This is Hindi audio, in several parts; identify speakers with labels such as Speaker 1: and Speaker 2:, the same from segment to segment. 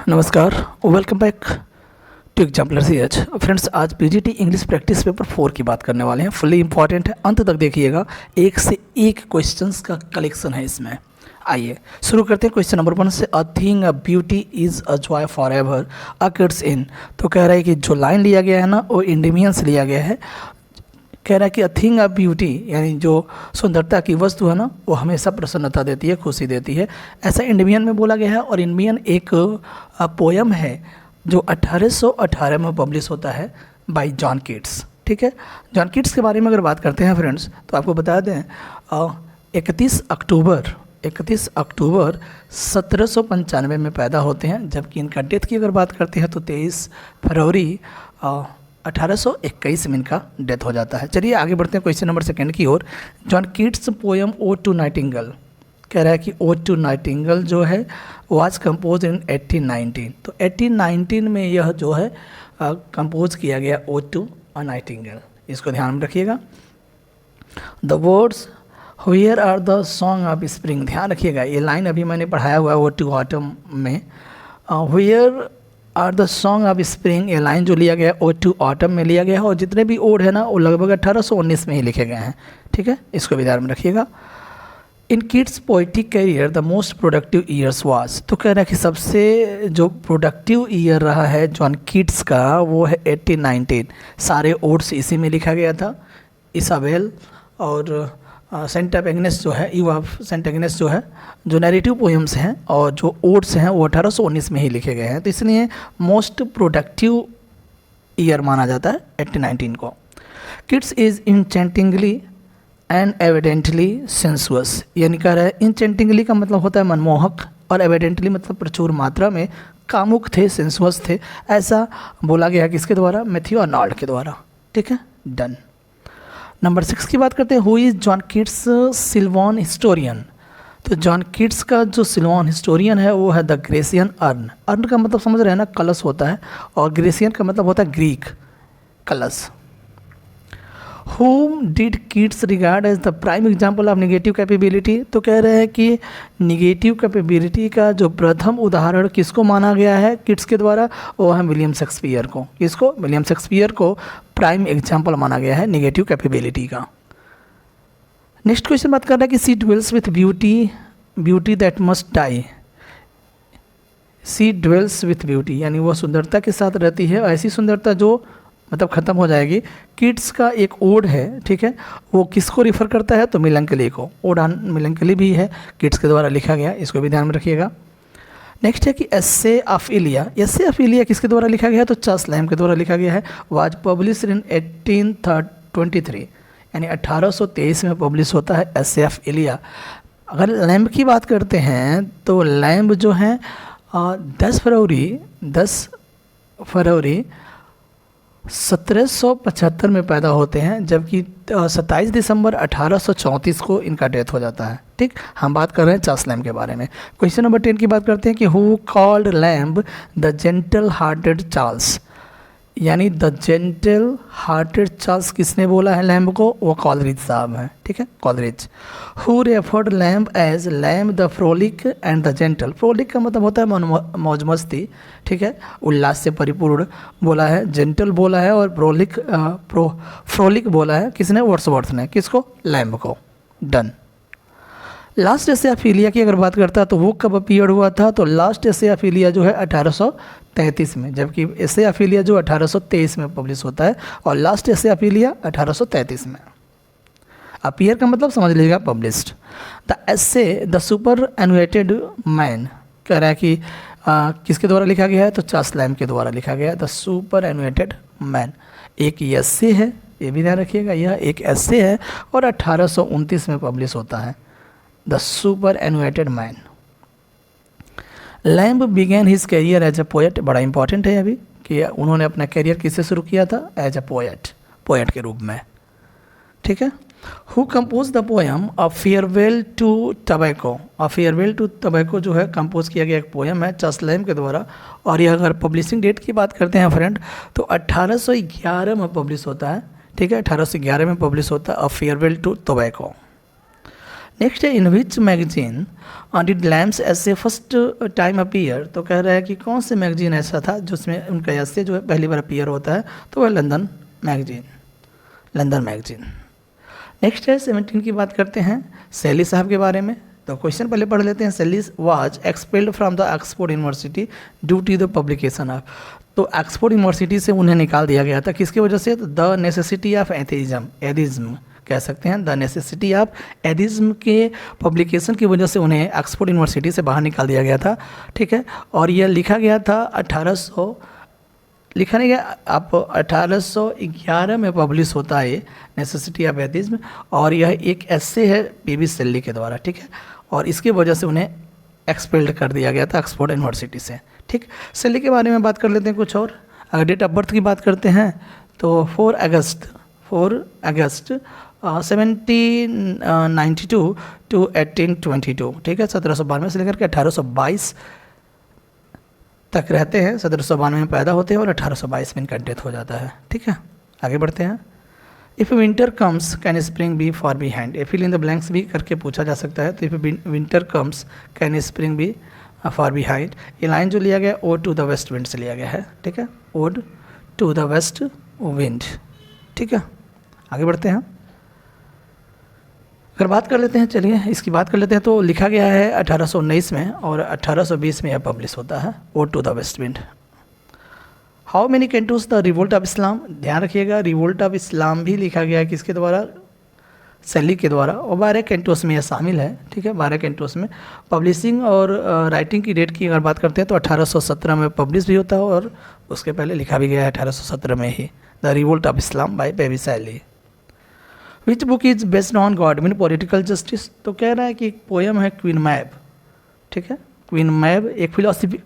Speaker 1: नमस्कार, welcome back to exemplar CH। Friends, आज PGT इंग्लिश प्रैक्टिस पेपर 4 की बात करने वाले हैं। फुल्ली इंपॉर्टेंट है, अंत तक देखिएगा। एक से एक क्वेश्चंस का कलेक्शन है इसमें। आइए शुरू करते हैं क्वेश्चन नंबर 1 से। A thing a beauty is a joy for ever occurs in. तो कह रहा है कि जो लाइन लिया गया है ना, वो इंडिमियन से लिया गया है। कह रहा है कि अ थिंग अ ब्यूटी यानी जो सुंदरता की वस्तु है ना, वो हमेशा प्रसन्नता देती है, खुशी देती है, ऐसा इंडियन में बोला गया है। और इंडियन एक पोयम है जो 1818 में पब्लिश होता है बाय जॉन कीट्स। ठीक है, जॉन कीट्स के बारे में अगर बात करते हैं फ्रेंड्स, तो आपको बता दें 31 अक्टूबर 1795 में पैदा होते हैं, जबकि इनका डेथ की अगर बात करते हैं तो 23 फरवरी 1821 में इनका डेथ हो जाता है। चलिए आगे बढ़ते हैं क्वेश्चन नंबर 2 की ओर। John Keats poem ode to nightingale, कह रहा है कि ओड टू नाइटिंगेल जो है वाज कंपोज इन 1819। तो 1819 में यह जो है कंपोज किया गया ओड टू अ नाइटिंगेल। इसको ध्यान में रखिएगा। The words where are the song of spring, ध्यान रखिएगा, ये लाइन अभी मैंने पढ़ाया हुआ है ओड टू ऑटम में। Where are the song of spring, ये लाइन जो लिया गया है ओड टू ऑटम में लिया गया है, और जितने भी ओड है ना वो लगभग 1819 में ही लिखे गए हैं। ठीक है, इसको भी ध्यान में रखिएगा। In Keats poetic career the most productive years was, तो कह रहा है कि सबसे जो प्रोडक्टिव ईयर रहा है जॉन कीट्स का वो है 1819। सारे ओड्स इसी में लिखा गया था। इसाबेल और सेंट एग्नेस जो है, यू ऑफ सेंट एग्नेस जो है, जो नैरेटिव पोएम्स हैं और जो ओड्स हैं वो 1819 में ही लिखे गए हैं। तो इसलिए मोस्ट प्रोडक्टिव ईयर माना जाता है 1819 को। Keats is enchantingly and evidently sensuous, यानी कह रहा है इंचेंटिंगली का मतलब होता है मनमोहक, और एविडेंटली मतलब प्रचुर मात्रा में कामुक थे, सेंसुअस थे, ऐसा बोला गया किसके द्वारा? मैथ्यू आर्नल्ड के द्वारा। ठीक है, डन। नंबर 6 की बात करते हैं। Who is John Keats Salwan historian, तो जॉन कीट्स का जो सिल्वान हिस्टोरियन है वो है द ग्रेसियन अर्न। अर्न का मतलब समझ रहे हैं ना, कलश होता है, और ग्रेसियन का मतलब होता है ग्रीक कलश। Whom did Keats regard as the prime example of negative capability, तो कह रहे हैं कि निगेटिव कैपेबिलिटी का जो प्रथम उदाहरण किसको माना गया है कीट्स के द्वारा? वो है विलियम शेक्सपियर को। किसको? विलियम शेक्सपियर को प्राइम एग्जाम्पल माना गया है निगेटिव कैपेबिलिटी का। नेक्स्ट क्वेश्चन बात कर रहा है कि she dwells with beauty that must die. She dwells with beauty यानी वह सुंदरता के साथ रहती है, ऐसी सुंदरता जो मतलब ख़त्म हो जाएगी। कीट्स का एक ओड है, ठीक है, वो किसको रिफ़र करता है? तो मिलंकली को। ओड ऑन मिलंकली भी है, कीट्स के द्वारा लिखा गया, इसको भी ध्यान में रखिएगा। नेक्स्ट है कि एस्से of Elia. Essay of Elia किसके द्वारा लिखा गया है? तो चार्ल्स लैम्ब के द्वारा लिखा गया है। वाज पब्लिश इन 1823 यानी 1823 में पब्लिश होता है एस्से ऑफ इलिया। अगर लैम्ब की बात करते हैं तो लैम्ब जो है 10 फरवरी 1775 में पैदा होते हैं, जबकि 27 दिसंबर 1834 को इनका डेथ हो जाता है। ठीक, हम बात कर रहे हैं चार्ल्स लैम्ब के बारे में। क्वेश्चन नंबर 10 की बात करते हैं कि who called lamb the gentle hearted Charles, यानी द जेंटल हार्टेड चार्ल्स किसने बोला है लैम्ब को? वो कॉलरिज साहब हैं। ठीक है, Coleridge. Who referred Lamb as Lamb the frolic and the gentle. Frolic का मतलब होता है मौज मस्ती, ठीक है, उल्लास से परिपूर्ण बोला है। जेंटल बोला है और फ्रोलिक बोला है किसने? वर्ड्सवर्थ ने। किसको? लैम्ब को। Done. Last essay of Elia की अगर बात करता है तो वो कब अपीयर हुआ था? तो लास्ट एस्से ऑफ इलिया जो है 1833 में, जबकि एस्से ऑफ इलिया जो 1823 में पब्लिश होता है, और लास्ट एस्से ऑफ इलिया 1833 में। अपीयर का मतलब समझ लीजिएगा published. The essay the superannuated man, कह रहा है कि किसके द्वारा लिखा गया है? तो चार्ल्स लैम्ब के द्वारा लिखा गया है। द सुपर एनुएटेड मैन एक एस्से है, ये भी ध्यान रखिएगा, यह एक एस्से है और 1829 में पब्लिश होता है। The superannuated man. Lamb began his career as a poet, बड़ा इंपॉर्टेंट है अभी कि उन्होंने अपना कैरियर किससे शुरू किया था? एज अ पोएट के रूप में। ठीक है। Who compose the poem a farewell to tobacco. A farewell to tobacco जो है कंपोज किया गया एक पोएम है चार्ल्स लैम्ब के द्वारा, और यह अगर पब्लिशिंग डेट की बात करते हैं फ्रेंड तो 1811 में पब्लिश होता है। ठीक है, 1811 में पब्लिश होता है a farewell to tobacco. Next है in which magazine did Lamb's essays first time appear, तो कह रहा है कि कौन से मैगजीन ऐसा था जिसमें उनका ऐसे जो है पहली बार अपीयर होता है, तो वह लंदन मैगजीन। नेक्स्ट है 17 की बात करते हैं शैली साहब के बारे में। तो क्वेश्चन पहले पढ़ लेते हैं। Shelley was expelled from the Oxford University due to the publication of, तो ऑक्सफोर्ड यूनिवर्सिटी से उन्हें निकाल दिया गया था किसकी वजह से, द नेसेसिटी ऑफ एथिज्म कह सकते हैं, द नेसेसिटी ऑफ एथिज्म के पब्लिकेशन की वजह से उन्हें ऑक्सफोर्ड यूनिवर्सिटी से बाहर निकाल दिया गया था, ठीक है। और यह लिखा गया था 1811 में पब्लिश होता है नेसेसिटी ऑफ एथिज्म, और यह एक ऐसे है पीबी शेली के द्वारा, ठीक है। और इसकी वजह से उन्हें एक्सपेल्ड कर दिया गया था ऑक्सफोर्ड यूनिवर्सिटी से, ठीक। शेली के बारे में बात कर लेते हैं कुछ और। अगर डेट ऑफ बर्थ की बात करते हैं तो 4 अगस्त 1792 टू 1822, ठीक है। 1792 से लेकर के 1822 तक रहते हैं। 1792 में पैदा होते हैं और 1822 में इनका डेथ हो जाता है, ठीक है। आगे बढ़ते हैं। If winter comes can spring be far behind, fill in the blanks भी करके पूछा जा सकता है। तो if winter comes can spring be far behind, ये लाइन जो लिया गया ode to the west wind से लिया गया है, ठीक है। Ode to the west wind, ठीक है। आगे बढ़ते हैं। अगर बात कर लेते हैं, चलिए इसकी बात कर लेते हैं। तो लिखा गया है 1819 में और 1820 में यह पब्लिश होता है, ode to the west wind. How many cantos the revolt of Islam, ध्यान रखिएगा रिवोल्ट ऑफ इस्लाम भी लिखा गया है किसके द्वारा, शैली के द्वारा, और 12 कैंटोस में यह शामिल है, ठीक है। 12 कैंटोस में पब्लिशिंग और राइटिंग की डेट की अगर बात करते हैं तो 1817 में पब्लिश भी होता है और उसके पहले लिखा भी गया है 1817 में ही, the revolt of Islam by P B Shelley. Which book is based on Godwin political justice, तो कह रहा है कि एक पोएम है क्वीन मैब, ठीक है। क्वीन मैब एक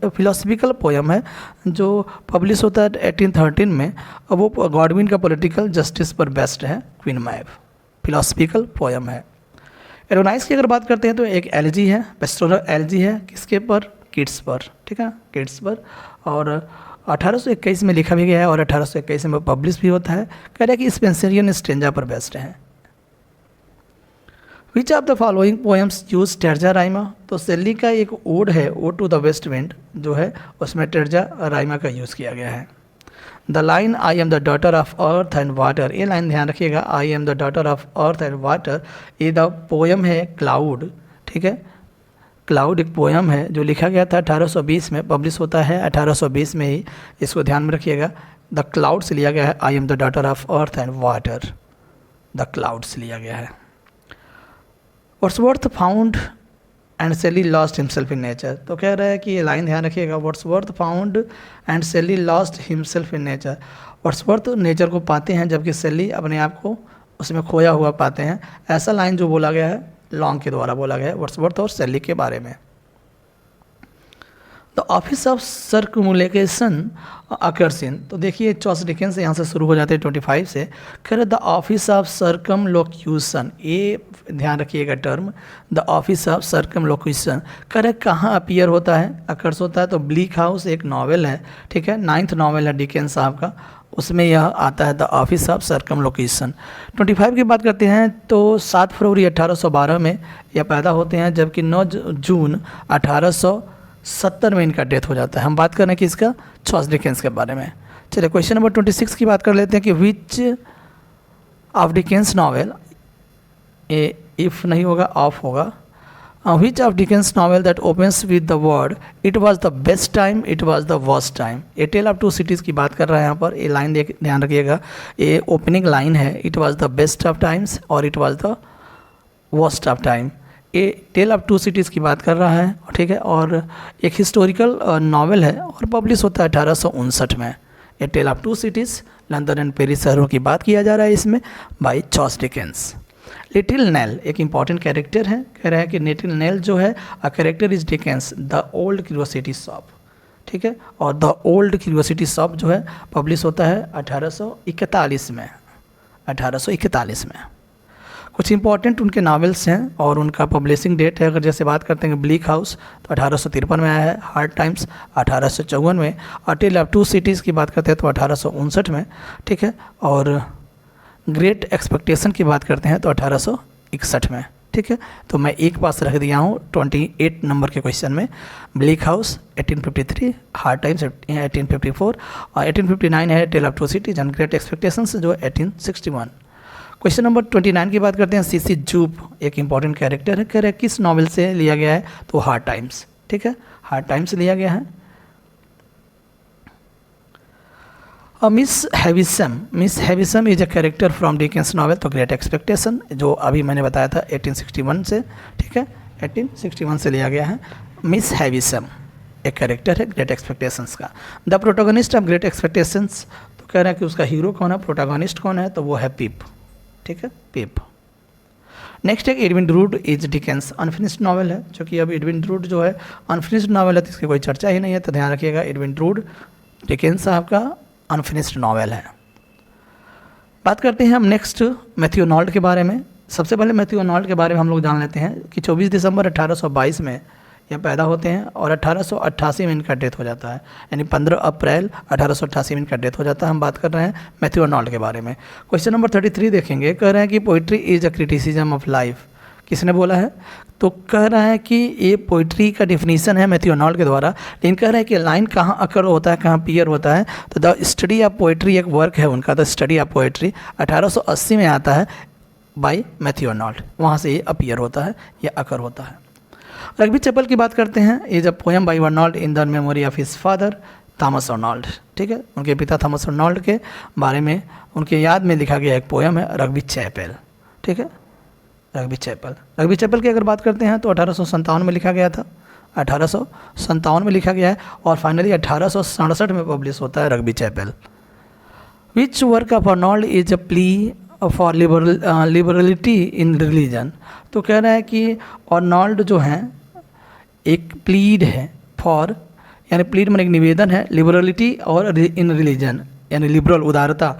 Speaker 1: फिलोसफिकल पोएम है जो पब्लिश होता है 1813 में, और वो गॉडविन का पॉलिटिकल जस्टिस पर बेस्ड है। क्वीन मैब फिलोसफिकल पोएम है। एरोनाइस की अगर बात करते हैं तो एक एलजी है, पेस्टोरल एलजी है, किसके पर, किड्स पर, ठीक है, किड्स पर, और 1821 में लिखा भी गया है और 1821 में पब्लिश भी होता है। कह रहा है कि स्पेंसरियन स्टेंजा पर बेस्ड है। Which of the following poems use terza rima, तो शैली का एक ओड है, ode to the west wind जो है, उसमें टर्जा राइमा का यूज़ किया गया है। The line I am the daughter of earth and water, ये लाइन ध्यान रखिएगा, I am the daughter of earth and water, ये द पोएम है क्लाउड, ठीक है। क्लाउड एक पोएम है जो लिखा गया था 1820 में, पब्लिश होता है 1820 में ही, इसको ध्यान में रखिएगा। द क्लाउड से लिया गया है, I am the daughter of earth and water, the cloud से लिया गया है। वर्ड्सवर्थ फाउंड एंड शैली लॉस्ट हिमसेल्फ इन नेचर, तो कह रहा है कि ये लाइन ध्यान रखिएगा, वर्ड्सवर्थ फाउंड एंड शैली lost himself in nature. Wordsworth nature को पाते हैं जबकि शैली अपने आप को उसमें खोया हुआ पाते हैं, ऐसा लाइन जो बोला गया है लॉन्ग के द्वारा बोला गया है वर्ड्सवर्थ और शैली के बारे में। The office of circulation occurs in, तो देखिए चार्ल्स डिकेंस यहाँ से शुरू हो जाते हैं 25 से। कह रहे द ऑफिस ऑफ सर्कमलोक्यूशन, ये ध्यान रखिएगा term, the office of circumlocution कह रहे कहाँ अपीयर होता है, अकर्स होता है। तो ब्लीक हाउस एक नावल है, ठीक है, 9th नावल है डिकेंस साहब का, उसमें यह आता है द ऑफिस ऑफ सर्कमलोकेशन। 25 की बात करते हैं तो 7 फरवरी 1812 में यह पैदा होते हैं, जबकि 9 जून 1870 में इनका डेथ हो जाता है। हम बात कर रहे हैं कि इसका चार्ल्स डिकेंस के बारे में। चलिए क्वेश्चन नंबर 26 की बात कर लेते हैं कि which of Dickens novel, a if नहीं होगा ऑफ होगा, which of Dickens novel that opens with the word it was the best time it was the worst time. A tale of two cities की बात कर रहा है यहाँ पर, ये लाइन ध्यान रखिएगा, ये ओपनिंग लाइन है, it was the best of times और it was the worst of time. ये टेल ऑफ टू सिटीज़ की बात कर रहा है, ठीक है, और एक हिस्टोरिकल नावल है और पब्लिश होता है 1859 में। ये tale of two cities London and Paris शहरों की बात किया जा रहा है इसमें by Charles Dickens. Little Nell एक इंपॉर्टेंट कैरेक्टर है, कह रहा है कि लिटिल नेल जो है a character is Dickens the old curiosity shop, ठीक है, और द ओल्ड क्यूरियोसिटी शॉप जो है पब्लिश होता है 1841 में, 1841 में। कुछ इंपॉर्टेंट उनके नावल्स हैं और उनका पब्लिशिंग डेट है, अगर जैसे बात करते हैं ब्लीक हाउस तो 1853 में आया है, हार्ड टाइम्स 1854 में, और टेल ऑफ टू सिटीज़ की बात करते हैं तो 1859 में, ठीक है, और ग्रेट एक्सपेक्टेशन की बात करते हैं तो 1861 में, ठीक है। ठीक है। तो मैं एक पास रख दिया हूँ 28 नंबर के क्वेश्चन में। ब्लेक हाउस 1853, हार्ड टाइम्स 1854 और 1859 है tale of two cities and great expectations जो 1861। क्वेश्चन नंबर 29 की बात करते हैं। सीसी जूप एक इंपॉर्टेंट कैरेक्टर है, कह रहे किस नॉवल से लिया गया है, तो हार्ड टाइम्स, ठीक है, हार्ड टाइम्स से लिया गया है। Miss Havisham is a character from Dickens novel तो ग्रेट एक्सपेक्टेशन, जो अभी मैंने बताया था 1861 से, ठीक है, 1861 से लिया गया है। मिस हैविसम एक कैरेक्टर है ग्रेट एक्सपेक्टेशंस का। The protagonist of great expectations तो कह रहे हैं कि उसका हीरो कौन है, प्रोटोगनिस्ट कौन है, तो वो है पिप, ठीक है, पिप। नेक्स्ट है Edwin Drood is Dickens unfinished novel है, जो कि अब एडविन ड्रूड जो है अनफिनिश्ड नॉवल है तो इसकी कोई चर्चा ही नहीं है, तो ध्यान रखिएगा एडविन ड्रूड डिकेंस साहब का अनफिनिश्ड नॉवल है। बात करते हैं हम नेक्स्ट मैथ्यू आर्नोल्ड के बारे में। सबसे पहले मैथ्यू आर्नोल्ड के बारे में हम लोग जान लेते हैं कि 24 दिसंबर 1822 में ये पैदा होते हैं और 1888 में इनका डेथ हो जाता है, यानी 15 अप्रैल 1888 में इनका डेथ हो जाता है। हम बात कर रहे हैं मैथ्यू आर्नोल्ड के बारे में। क्वेश्चन नंबर 33 देखेंगे, कह रहे हैं कि poetry is a criticism of life, किसने बोला है, तो कह रहा है कि ये पोइट्री का डिफिनीसन है मैथ्यू आर्नोल्ड के द्वारा, लेकिन कह रहा है कि लाइन कहाँ अकर होता है, कहाँ पियर होता है, तो द स्टडी ऑफ पोइट्री एक वर्क है उनका, द स्टडी ऑफ पोइट्री 1880 में आता है बाय मैथ्यू आर्नोल्ड, वहाँ से ये अपीयर होता है या अकर होता है। रग्बी चैपल की बात करते हैं, is a poem by Arnold in the memory of his father Thomas Arnold, ठीक है, उनके पिता थॉमस आर्नोल्ड के बारे में उनके याद में लिखा गया एक पोएम है रग्बी चैपल, ठीक है, रग्बी चैपल। रग्बी चैपल की अगर बात करते हैं तो 1857 में लिखा गया था, 1857 में लिखा गया है और फाइनली 1867 में पब्लिश होता है Rugby Chapel. Which work of Arnold is a plea for liberality in religion, तो कह रहा है कि आर्नोल्ड जो हैं एक प्लीड है फॉर, यानी प्लीड में एक निवेदन है, लिबरलिटी और इन रिलीजन यानी लिबरल उदारता,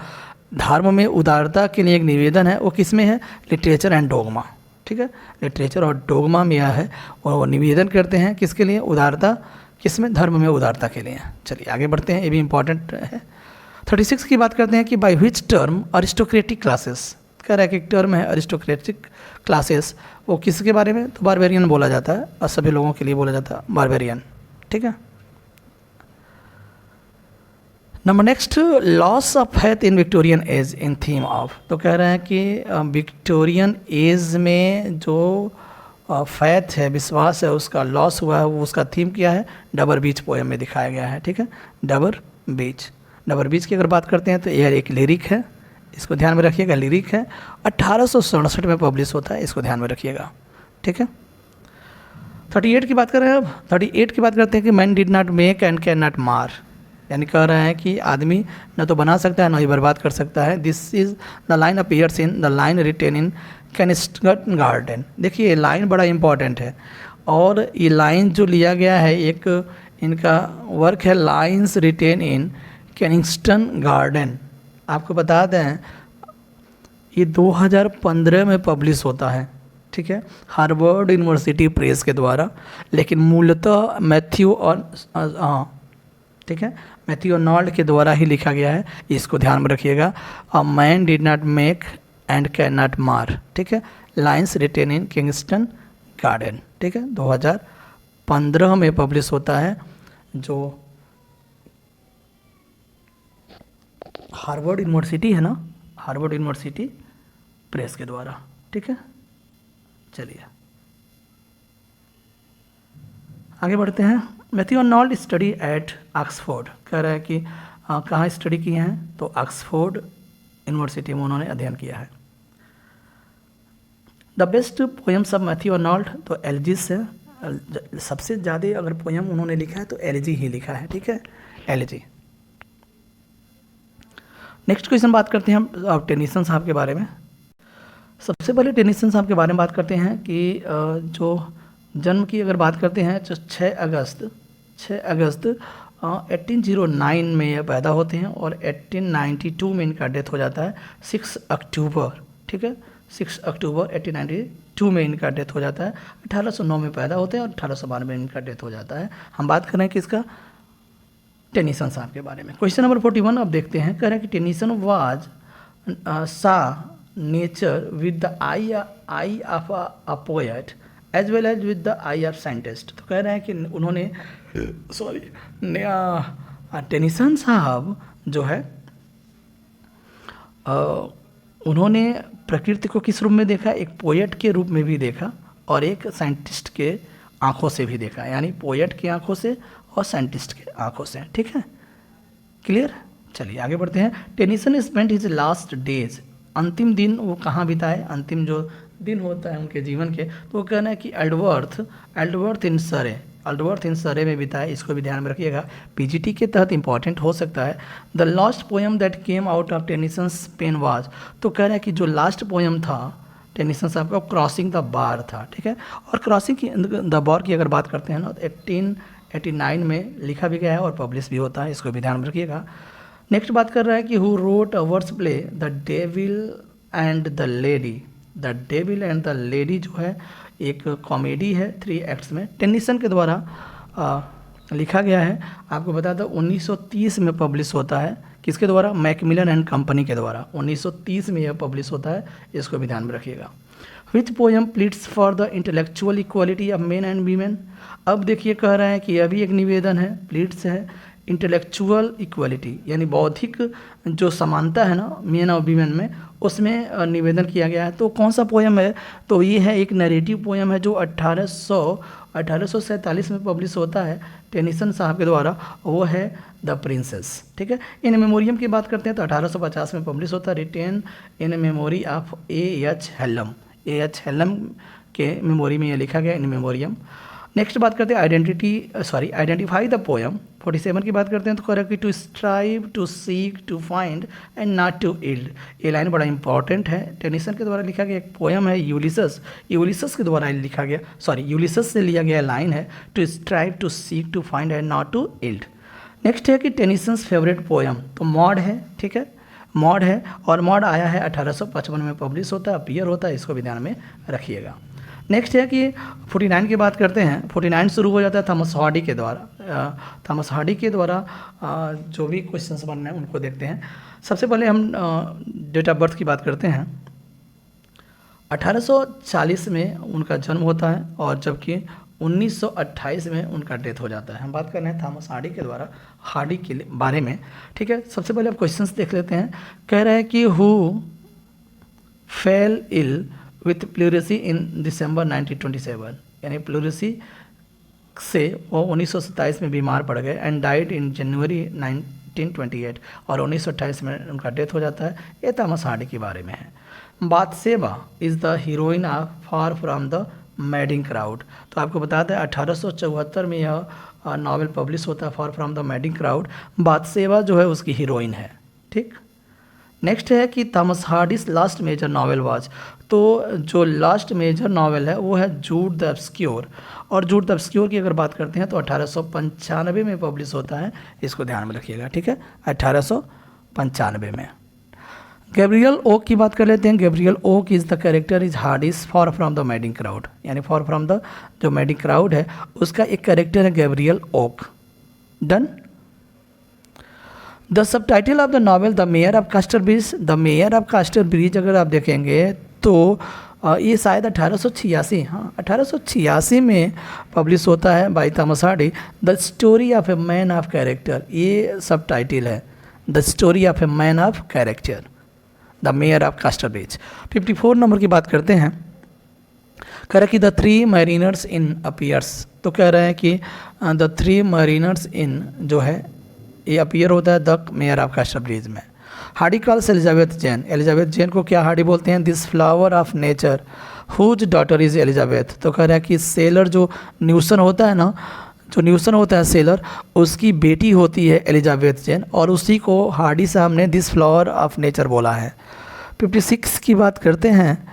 Speaker 1: धर्म में उदारता के लिए एक निवेदन है, वो किस में है, लिटरेचर एंड डोगमा, ठीक है, लिटरेचर और डोगमा में यह है और वो निवेदन करते हैं किसके लिए, उदारता, किस में, धर्म में उदारता के लिए। चलिए आगे बढ़ते हैं, ये भी इंपॉर्टेंट है। 36 की बात करते हैं कि by which term aristocratic classes, कह रहा है कि एक टर्म है अरिस्टोक्रेटिक क्लासेस, वो किसके बारे में, तो बारबेरियन बोला जाता है और सभी लोगों के लिए बोला जाता है बारबेरियन, ठीक है। Number next, loss of faith in Victorian age in theme of, तो कह रहे हैं कि विक्टोरियन एज में जो फैथ है, विश्वास है, उसका लॉस हुआ है, वो उसका थीम क्या है, डबर बीच पोएम में दिखाया गया है, ठीक है, डबर बीच। डबर बीच की अगर बात करते हैं तो यह एक लिरिक है, इसको ध्यान में रखिएगा, लिरिक है, 1867 में पब्लिश होता है, इसको ध्यान में रखिएगा, ठीक है। 38 की बात कर रहे हैं अब, 38 की बात करते हैं कि man did not make and can not मार, यानी कह रहे हैं कि आदमी न तो बना सकता है न ही बर्बाद कर सकता है। This is the line appears in the line written in Kensington garden. देखिए ये लाइन बड़ा इंपॉर्टेंट है और ये लाइन जो लिया गया है, एक इनका वर्क है lines retain in Kensington garden. आपको बता दें ये 2015 में पब्लिश होता है, ठीक है, हार्वर्ड यूनिवर्सिटी प्रेस के द्वारा, लेकिन मूलतः मैथ्यू और ठीक है, मैथ्यू आर्नोल्ड के द्वारा ही लिखा गया है, इसको ध्यान में रखिएगा। A man did not make and can not मार, ठीक है, लाइन्स रिटेन इन किंगस्टन गार्डन, ठीक है, 2015 में पब्लिश होता है, जो हार्वर्ड यूनिवर्सिटी है ना, हार्वर्ड यूनिवर्सिटी प्रेस के द्वारा, ठीक है। चलिए आगे बढ़ते हैं। Matthew Arnold study at Oxford, कह रहा है कि कहाँ स्टडी किए हैं, तो ऑक्सफोर्ड यूनिवर्सिटी में उन्होंने अध्ययन किया है। The best poems of Matthew Arnold, तो एलिजीज है, सबसे ज़्यादा अगर पोएम उन्होंने लिखा है तो एलिजी ही लिखा है, ठीक है, एलिजी। नेक्स्ट क्वेश्चन बात करते हैं हम टेनिसन साहब के बारे में। सबसे पहले टेनिसन साहब के बारे में बात करते हैं कि जो जन्म की अगर बात करते हैं तो 6 अगस्त 1809 में ये पैदा होते हैं और 1892 में इनका डेथ हो जाता है, 6 अक्टूबर, ठीक है, 6 अक्टूबर 1892 में इनका डेथ हो जाता है। 1809 में पैदा होते हैं और 1892 में इनका डेथ हो जाता है। हम बात कर रहे हैं किसका, टेनिसन साहब के बारे में। क्वेश्चन नंबर 41 अब देखते हैं, कह रहे हैं कि Tennyson was saw nature with the eye of a poet as well as with the eye of scientist. तो कह रहे हैं कि उन्होंने टेनिसन साहब जो है उन्होंने प्रकृति को किस रूप में देखा, एक पोएट के रूप में भी देखा और एक साइंटिस्ट के आंखों से भी देखा, यानी पोएट की आंखों से और साइंटिस्ट के आंखों से। ठीक है, क्लियर। चलिए आगे बढ़ते हैं। Tennyson spent his last days, अंतिम दिन वो कहाँ बिताए, अंतिम जो दिन होता है उनके जीवन के, तो वो कहना है कि एल्डवर्थ इन सरे में बिताए। इसको भी ध्यान में रखिएगा, पीजीटी के तहत इंपॉर्टेंट हो सकता है। The last poem that came out of Tennyson's pen was, तो कह रहा है कि जो लास्ट पोएम था टेनिसन साहब का, क्रॉसिंग द बार था। ठीक है, और क्रॉसिंग की द बार की अगर बात करते हैं ना, तो 1889 में लिखा भी गया है और पब्लिश भी होता है, इसको भी ध्यान में रखिएगा। नेक्स्ट बात कर रहा है कि who wrote a words play the devil and the lady. The devil and the lady जो है एक कॉमेडी है 3 एक्ट्स में, टेनिसन के द्वारा लिखा गया है। आपको बता दो 1930 में पब्लिश होता है, किसके द्वारा, मैकमिलन एंड कंपनी के द्वारा 1930 में यह पब्लिश होता है, इसको भी ध्यान में रखिएगा। Which poem pleads for the intellectual equality of main and women. अब देखिए कह रहे हैं कि यह भी एक निवेदन है, प्लीड्स है इंटेलेक्चुअल इक्वालिटी, यानी बौद्धिक जो समानता है ना मेन और वीमेन में, उसमें निवेदन किया गया है। तो कौन सा पोएम है, तो ये है एक नरेटिव पोएम है जो 1847 में पब्लिश होता है टेनिसन साहब के द्वारा, वो है द प्रिंसेस। ठीक है, इन मेमोरियम की बात करते हैं तो 1850 में पब्लिश होता है, written in memory of A.H. Hallam. A.H. Hallam के मेमोरी में ये लिखा गया इन मेमोरियम। नेक्स्ट बात करते हैं आइडेंटिफाई द पोएम। 47 की बात करते हैं तो correct to strive, to seek, to find and not to yield. ये लाइन बड़ा इंपॉर्टेंट है, टेनिसन के द्वारा लिखा गया एक पोएम है यूलिसस के द्वारा लिखा गया, यूलिसस से लिया गया लाइन है, to strive, to seek, to find and not to yield. Next है कि टेनिसन्स फेवरेट पोएम, तो मॉड है। ठीक है, मॉड है और मॉड आया है 1855 में पब्लिश होता है, अपीयर होता है, इसको भी ध्यान में रखिएगा। नेक्स्ट है कि 49 की बात करते हैं। 49 शुरू हो जाता है थॉमस हार्डी के द्वारा। जो भी क्वेश्चंस बन रहे हैं उनको देखते हैं। सबसे पहले हम डेट ऑफ बर्थ की बात करते हैं। 1840 में उनका जन्म होता है और जबकि 1928 में उनका डेथ हो जाता है। हम बात कर रहे हैं थॉमस हार्डी के द्वारा, हार्डी के बारे में। ठीक है, सबसे पहले अब क्वेश्चंस देख लेते हैं। कह रहे हैं कि who fell ill with pleurisy in December 1927, यानी प्लूरेसी से वो 1927 में बीमार पड़ गए एंड डाइड इन जनवरी 1928, और 1928 में उनका डेथ हो जाता है। ये थॉमस हार्डी के बारे में है। Bathsheba is the heroine of far from the madding crowd. तो आपको बता दें 1874 में यह नावल पब्लिश होता है, far from the madding crowd. Bathsheba जो है उसकी हीरोइन है। ठीक, नेक्स्ट है कि Thomas Hardy's last major novel was. तो जो लास्ट मेजर नावल है वो है जूड द ऑब्स्क्योर, और जूड द ऑब्स्क्योर की अगर बात करते हैं तो 1895 में पब्लिश होता है, इसको ध्यान में रखिएगा। ठीक है, 1895 में। गैब्रियल ओक की बात कर लेते हैं। Gabriel Oak is the character is Hardy's far from the madding crowd, यानी फार फ्रॉम द जो मैडिंग क्राउड है उसका एक कैरेक्टर है Gabriel Oak. Done. The subtitle of the novel the mayor of Casterbridge. The mayor of Casterbridge अगर आप देखेंगे तो ये शायद 1886 में पब्लिश होता है by Thomas Hardy. The story of a man of character, ये सब टाइटल है, the story of a man of character, the mayor of कास्टरब्रिज। 54 number की बात करते हैं। कह रहे हैं कि द 3 मैरिनर्स इन अपीयर्स। तो कह रहे हैं कि द 3 मैरिनर्स इन जो है ये अपीयर होता है द मेयर ऑफ कास्टरब्रिज में। हार्डी कॉल्स एलिजाबेथ जेन को क्या हार्डी बोलते हैं, this flower of nature whose daughter is Elizabeth. तो कह रहे हैं कि सेलर जो न्यूसन होता है ना, जो न्यूसन होता है सेलर, उसकी बेटी होती है एलिजाबेथ जेन, और उसी को हार्डी साहब ने दिस फ्लावर ऑफ नेचर बोला है। 56 की बात करते हैं।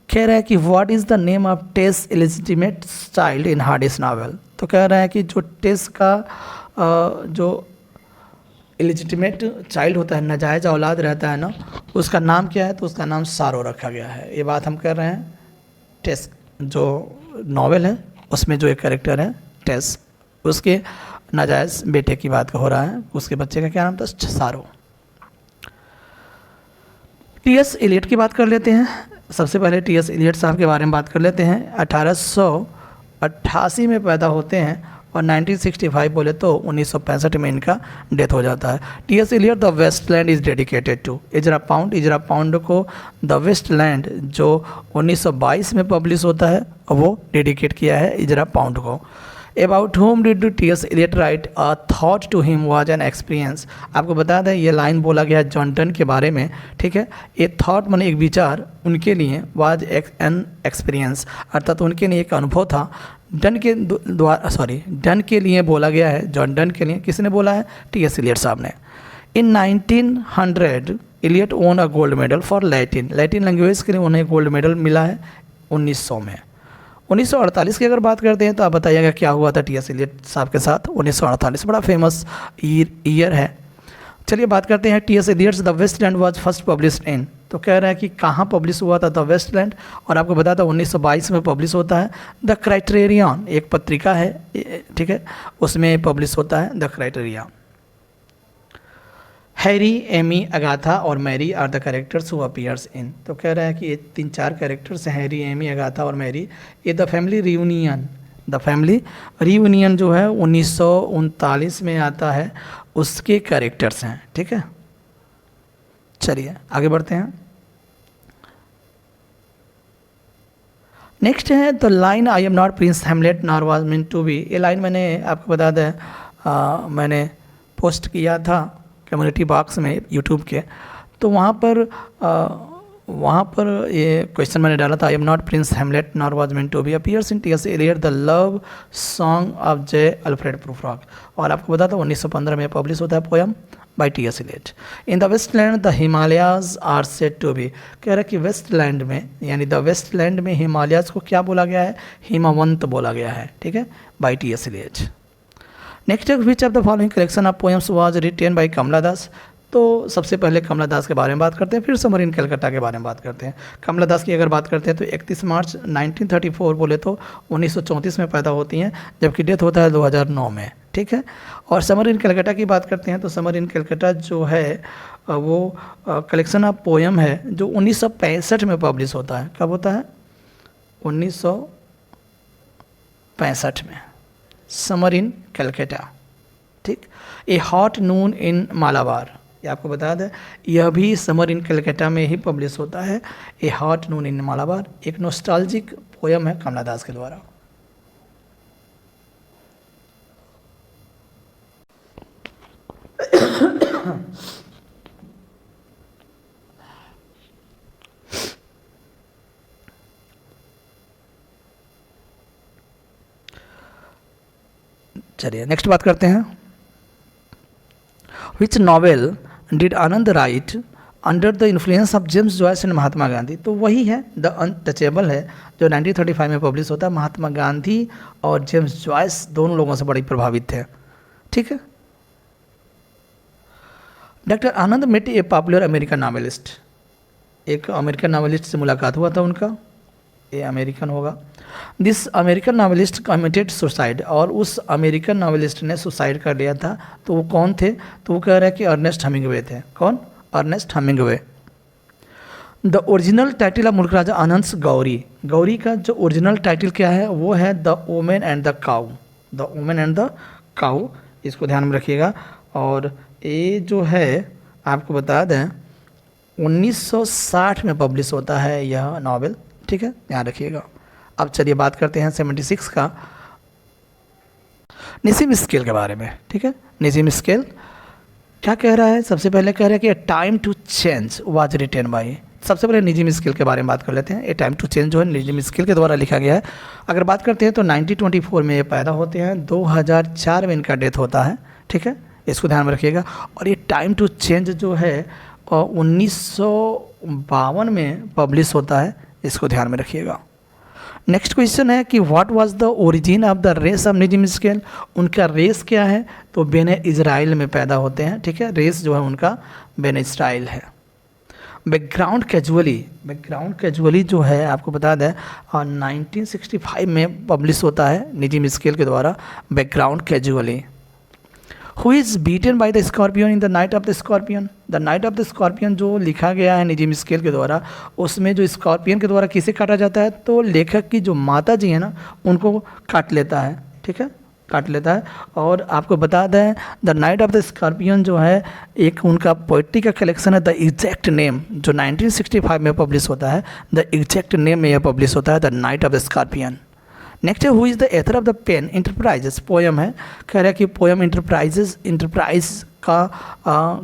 Speaker 1: कह रहा है कि what is the name of Tess illegitimate child in Hardy's novel. तो कह रहा है कि जो टेस का जो इलिजिटिमेट चाइल्ड होता है, नाजायज़ औलाद रहता है ना, उसका नाम क्या है, तो उसका नाम सारो रखा गया है। ये बात हम कर रहे हैं टेस जो नावल है उसमें जो एक कैरेक्टर है टेस, उसके नाजायज़ बेटे की बात हो रहा है, उसके बच्चे का क्या नाम था, सारो। टी.एस. इलियट की बात कर लेते हैं। सबसे पहले टी.एस. इलियट साहब के बारे में बात कर लेते हैं। 1888 में पैदा होते हैं और 1965 बोले तो 1965 में इनका डेथ हो जाता है। T S. Eliot the waste land is dedicated to Ezra Pound. Ezra Pound को द वेस्टलैंड जो 1922 में पब्लिश होता है वो डेडिकेट किया है इजरा पाउंड को। About whom did T S. Eliot write a thought to him was an experience. आपको बता दें ये लाइन बोला गया जॉन डन के बारे में, ठीक है। ए थॉट माने एक विचार उनके लिए, वाज एन एक्सपीरियंस अर्थात उनके लिए एक अनुभव था। डन के द्वारा डन के लिए बोला गया है, जॉन डन के लिए किसने बोला है? टी.एस. इलियट साहब ने। In 1900 Eliot won a gold medal for Latin language के लिए उन्हें गोल्ड मेडल मिला है 1900 में। 1948 की अगर बात करते हैं तो आप बताइएगा क्या हुआ था टी.एस. इलियट साहब के साथ। 1948 बड़ा फेमस ईयर है। चलिए बात करते हैं T S. Eliot's the Waste Land was first published in. तो कह रहे हैं कि कहाँ पब्लिश हुआ था द वेस्टलैंड, और आपको बताया था 1922 में पब्लिश होता है। द क्राइटेरियन एक पत्रिका है, ठीक है, उसमें पब्लिश होता है the criterion. Harry, Amy, Agatha और Mary are the characters who appears in. तो कह रहे हैं कि ये 3-4 कैरेक्टर्स हैं, हैरी, एमी, अगाथा और मैरी। ये द फैमिली रियूनियन जो है 1939 में आता है, उसके कैरेक्टर्स हैं, ठीक है। चलिए आगे बढ़ते हैं। नेक्स्ट है the line I am not Prince Hamlet nor was mean to be. ये लाइन मैंने आपको बता दें मैंने पोस्ट किया था कम्युनिटी बॉक्स में यूट्यूब के, तो वहाँ पर ये क्वेश्चन मैंने डाला था, I am not Prince Hamlet nor was mean to be appears in T S. Eliot the love song of J Alfred Prufrock. और आपको बता था 1915 में पब्लिश होता है poem by T S. Eliot. In the waste land the Himalayas are said to be. कह रहा है कि वेस्टलैंड में यानी द वेस्टलैंड में हिमालयाज को क्या बोला गया है? हिमवंत बोला गया है, ठीक है, बाय टी.एस. इलियट। नेक्स्ट है which of the following collection of poems was written by Kamala Das. तो सबसे पहले कमला दास के बारे में बात करते हैं, फिर समर इन कलकत्ता के बारे में बात करते हैं। कमला दास की अगर बात करते हैं तो 31 मार्च 1934 बोले तो 1934 में पैदा होती हैं, जबकि डेथ होता है 2009 में, ठीक है। और समर इन कलकत्ता की बात करते हैं तो समर इन कलकत्ता जो है वो कलेक्शन ऑफ पोएम है जो 1965 में पब्लिश होता है। कब होता है? 1965 में, समर इन कलकत्ता, ठीक। ए हॉट नून इन मालाबार, ये आपको बता दें यह भी समर इन कलकत्ता में ही पब्लिश होता है। ए हॉट नून इन मालाबार एक नॉस्टैल्जिक पोयम है कमला दास के द्वारा। चलिए नेक्स्ट बात करते हैं। Which novel did Anand write under the influence of James Joyce and Mahatma Gandhi. तो वही है द अनटचेबल है जो 1935 में पब्लिश होता है। महात्मा गांधी और जेम्स जॉयस दोनों लोगों से बड़ी प्रभावित थे, ठीक है। Doctor Anand met a popular American novelist, एक अमेरिकन नॉवेलिस्ट से मुलाकात हुआ था उनका, ये अमेरिकन होगा। This American novelist committed suicide, और उस अमेरिकन नॉवेलिस्ट ने सुसाइड कर लिया था। तो वो कौन थे? तो वो कह रहे हैं कि अर्नेस्ट हमिंगवे थे। कौन? Ernest Hemingway. The original title of Mulk Raja आनंद गौरी। गौरी का जो ओरिजिनल टाइटल क्या है वो है the woman and the cow. The woman and the cow, इसको ध्यान में रखिएगा। और ये जो है आपको बता दें 1960 में पब्लिश होता है यह नावल, ठीक है, ध्यान रखिएगा। अब चलिए बात करते हैं 76 का निसिम स्केल के बारे में, ठीक है। निसिम स्केल क्या कह रहा है? सबसे पहले कह रहा है कि a time to change was written by. सबसे पहले निजिम स्केल के बारे में बात कर लेते हैं। ए टाइम टू चेंज जो है निजिम स्केल के द्वारा लिखा गया है। अगर बात करते हैं तो 1924 में ये पैदा होते हैं, 2004 में इनका डेथ होता है, ठीक है, इसको ध्यान में रखिएगा। और ये टाइम टू चेंज जो है 1952 में पब्लिश होता है, इसको ध्यान में रखिएगा। नेक्स्ट क्वेश्चन है कि what was the origin of the race of nazism scale. उनका रेस क्या है? तो बेने इज़राइल में पैदा होते हैं, ठीक है, रेस जो है उनका बेने इज़राइल है। बैकग्राउंड कैजुअली जो है आपको बता दें 1965 में पब्लिश होता है निजिम स्केल के द्वारा background casually. Who is beaten by the scorpion in the knight of the scorpion. The knight of the scorpion जो लिखा गया है निजी मिस्केल के द्वारा, उसमें जो स्कॉर्पियन के द्वारा किसे काटा जाता है, तो लेखक की जो माता जी हैं ना उनको काट लेता है, ठीक है, काट लेता है। और आपको बता दें the knight of the scorpion जो है एक उनका पोइट्री का कलेक्शन है, द एग्जैक्ट नेम, जो 1965 में पब्लिश होता है, द एग्जैक्ट नेम में यह पब्लिश होता है, the knight of the scorpion. Next है who is the author of the pen enterprises, poem है, कह रहा है कि पोयम इंटरप्राइज का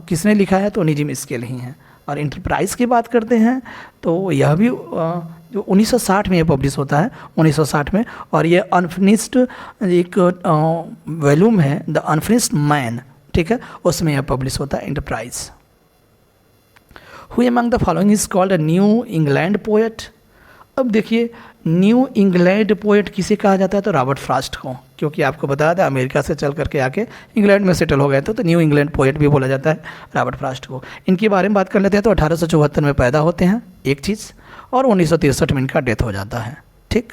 Speaker 1: किसने लिखा है, तो निजी मिस्केल ही हैं। और इंटरप्राइज की बात करते हैं तो यह भी जो 1960 में ये पब्लिश होता है, 1960 में, और ये अनफिनिश्ड एक वॉल्यूम है, द अनफिनिश्ड मैन, ठीक है, उसमें यह पब्लिश होता है enterprise. Who among the following is called a new England poet. अब देखिए न्यू इंग्लैंड पोएट किसे कहा जाता है, तो रॉबर्ट फ्रॉस्ट को, क्योंकि आपको बताया था अमेरिका से चल करके आके इंग्लैंड में सेटल हो गए थे, तो न्यू इंग्लैंड पोएट भी बोला जाता है रॉबर्ट फ्रॉस्ट को। इनके बारे में बात कर लेते हैं तो 1874 में पैदा होते हैं एक चीज़, और 1963 में इनका डेथ हो जाता है, ठीक।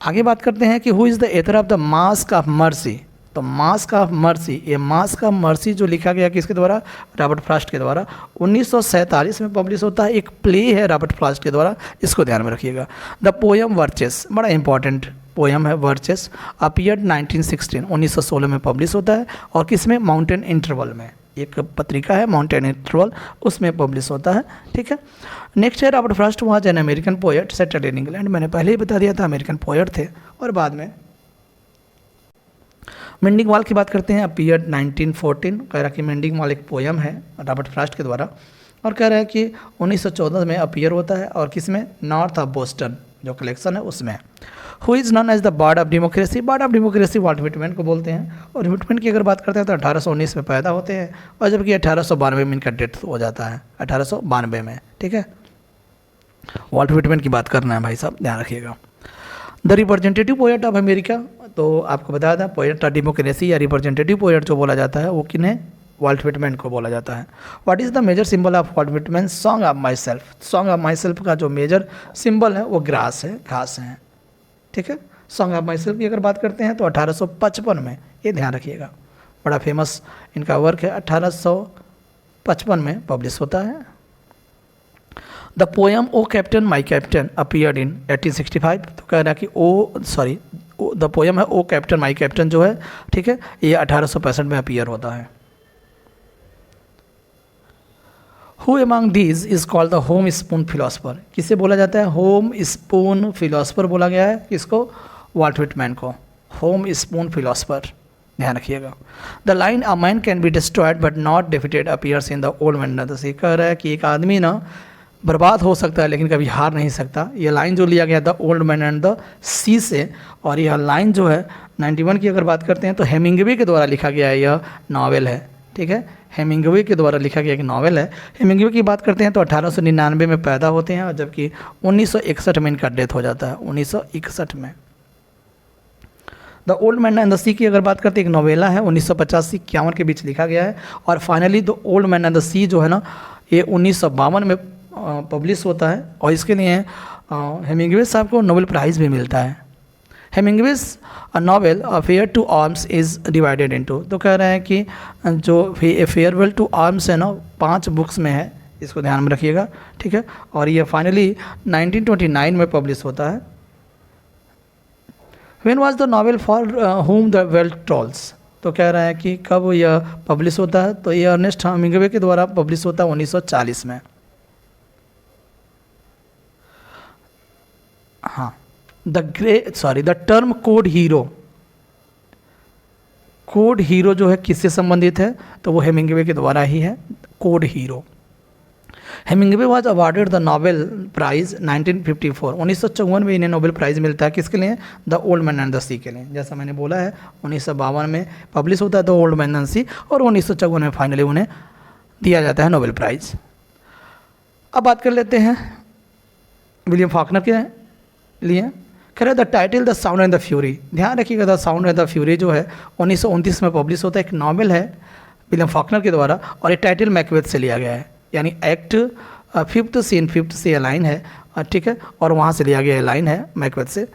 Speaker 1: आगे बात करते हैं कि who is the author of the masque of mercy. तो मास्क ऑफ मर्सी, ये मास्क ऑफ मर्सी जो लिखा गया किसके द्वारा, रॉबर्ट फ्रॉस्ट के द्वारा, 1947 में पब्लिश होता है, एक प्ले है रॉबर्ट फ्रॉस्ट के द्वारा, इसको ध्यान में रखिएगा। द पोयम वर्चेस, बड़ा इंपॉर्टेंट पोयम है वर्चेस, अपीयर्ड 1916 में पब्लिश होता है, और किसमें, माउंटेन इंटरवल में, एक पत्रिका है माउंटेन इंटरवल, उसमें पब्लिश होता है, ठीक है। नेक्स्ट है Robert Frost was an American poet settled in England. मैंने पहले ही बता दिया था अमेरिकन पोएट थे, और बाद में मेंडिंग वॉल की बात करते हैं, अपीयर्ड 1914, कह रहा है कि मेंडिंग वॉल एक पोयम है रॉबर्ट फ्रॉस्ट के द्वारा, और कह रहा है कि 1914 में अपीयर होता है, और किसमें, नॉर्थ ऑफ बोस्टन जो कलेक्शन है उसमें। Who is known as the bard of democracy. Bard of democracy Walt Whitman को बोलते हैं, और व्हिटमैन की अगर बात करते हैं तो 1819 में पैदा होते हैं, और जबकि 1892 में इनका डेथ हो जाता है, 1892 में, ठीक है। वॉल्ट व्हिटमैन की बात करना है भाई साहब, ध्यान रखिएगा। The representative poet of America, तो आपको बताया था पोएट ऑफ डेमोक्रेसी या रिप्रेजेंटेटिव पोएट जो बोला जाता है वो किन्हें, वॉल्ट व्हिटमैन को बोला जाता है। What is the major symbol of Walt Whitman, song of myself. Song of myself का जो मेजर सिंबल है वो ग्रास है, घास है, ठीक है। सॉन्ग ऑफ माई सेल्फ की अगर बात करते हैं तो 1855 में, ये ध्यान रखिएगा, बड़ा फेमस इनका वर्क है, 1855 में पब्लिश होता है। The poem O captain my captain appeared in 1865, तो कह रहा है कि द पोएम है ओ कैप्टन माई कैप्टन जो है, ठीक है, ये 1865 में अपीयर होता है। Who among these is called the home spoon philosopher. किसे बोला जाता है, होम स्पून फिलोसफर बोला गया है, किसको, वॉल्ट व्हिटमैन को, होम स्पून फिलोसफर, ध्यान रखिएगा। The line a man can be destroyed but not defeated appears in the old man and the sea. कह रहा है कि एक आदमी ना बर्बाद हो सकता है लेकिन कभी हार नहीं सकता। ये लाइन जो लिया गया the old man and the sea से, और यह लाइन जो है 91 की अगर बात करते हैं तो हेमिंगवे के द्वारा लिखा गया है, यह नावल है, ठीक है, हेमिंगवे के द्वारा लिखा गया एक नावल है। हेमिंगवे की बात करते हैं तो 1899 में पैदा होते हैं, और जबकि 1961 में इनका डेथ हो जाता है, 1961 में। The old man and the sea की अगर बात करते हैं, एक नोवेला है, 1950 से 51 के बीच लिखा गया है, और finally the old man and the sea जो है ना, ये 1952 में पब्लिश होता है, और इसके लिए हेमिंगवे साहब को नोबेल प्राइज़ भी मिलता है। Hemingway's novel fair to arms is divided into, तो कह रहे हैं कि जो फेयरवेल टू आर्म्स है ना 5 बुक्स में है, इसको ध्यान में रखिएगा, ठीक है। और ये फाइनली 1929 में पब्लिश होता है। When was the novel for home the world tolls, तो कह रहे हैं कि कब यह पब्लिश होता है, तो ये अर्नेस्ट हेमिंगवे के द्वारा पब्लिश होता है 1940 में। हाँ, the term code hero, code hero जो है किससे संबंधित है, तो वो हेमिंगवे के द्वारा ही है, code hero. Hemingway was awarded the Nobel prize 1954, 1954 में इन्हें नोबेल प्राइज़ मिलता है, किसके लिए, the old man and the sea के लिए। जैसा मैंने बोला है 1952 में पब्लिश होता है द ओल्ड मैन एंड सी, और 1954 में फाइनली उन्हें दिया जाता है नोबेल प्राइज़। अब बात कर लेते हैं विलियम फॉकनर के लिए। कह रहे the title the sound and the fury, ध्यान रखिएगा, the sound and the fury जो है 1929 में पब्लिश होता है, एक नावल है विलियम फॉकनर के द्वारा, और ये टाइटल मैकबेथ से लिया गया है, यानी एक्ट 5th सीन 5th से यह लाइन है, ठीक है, और वहाँ से लिया गया लाइन है मैकबेथ से।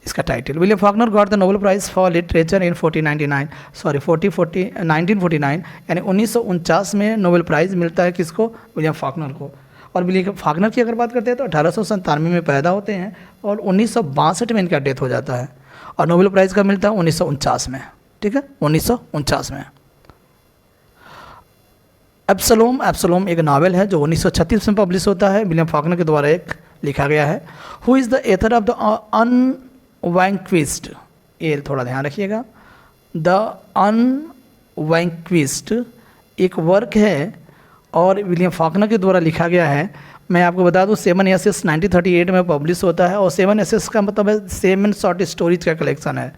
Speaker 1: इसका title. William Faulkner got the Nobel prize for literature in 1949 यानी 1949 में नोबेल प्राइज़ मिलता है किसको? विलियम फॉकनर को। और विलियम फॉकनर की अगर बात करते हैं तो 1897 में पैदा होते हैं और 1962 में इनका डेथ हो जाता है। और नोबेल प्राइज़ का मिलता है 1949 में, ठीक है, 1949 में। एब्सलोम एक नावल है जो 1936 में पब्लिश होता है, विलियम फॉकनर के द्वारा एक लिखा गया है। Who is the author of the unvanquished, ये थोड़ा ध्यान रखिएगा। द अनवैंक्विस्ड एक वर्क है और विलियम फॉकनर के द्वारा लिखा गया है। मैं आपको बता दूं 7 एसेस 1938 में पब्लिश होता है और 7 एसेस का मतलब है 7 शॉर्ट स्टोरीज का कलेक्शन है।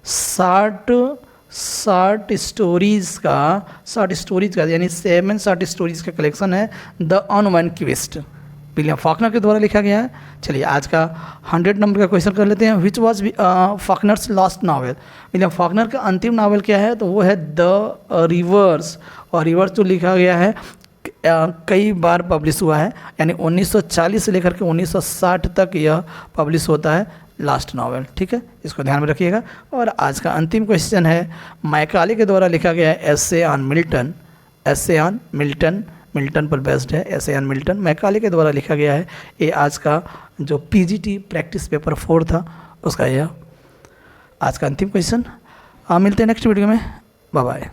Speaker 1: 60 स्टोरीज का यानी 7 शॉर्ट स्टोरीज का कलेक्शन है द अनवैंक्विस्ड, विलियम फॉकनर के द्वारा लिखा गया है। चलिए आज का 100 नंबर का क्वेश्चन कर लेते हैं। Which was Faulkner's last novel, William Faulkner का अंतिम नावल क्या है? तो वो है द रिवर्स। और रिवर्स जो लिखा गया है कई बार पब्लिश हुआ है, यानी 1940 से लेकर के 1960 तक यह पब्लिश होता है लास्ट नावल, ठीक है, इसको ध्यान में रखिएगा। और आज का अंतिम क्वेश्चन है मैकाले के द्वारा लिखा गया है एसे ऑन मिल्टन, मिल्टन पर बेस्ड है एसे ऑन मिल्टन, मैकाले के द्वारा लिखा गया है। ये आज का जो पीजीटी प्रैक्टिस पेपर 4 था उसका यह आज का अंतिम क्वेश्चन। मिलते हैं नेक्स्ट वीडियो में, बाय बाय।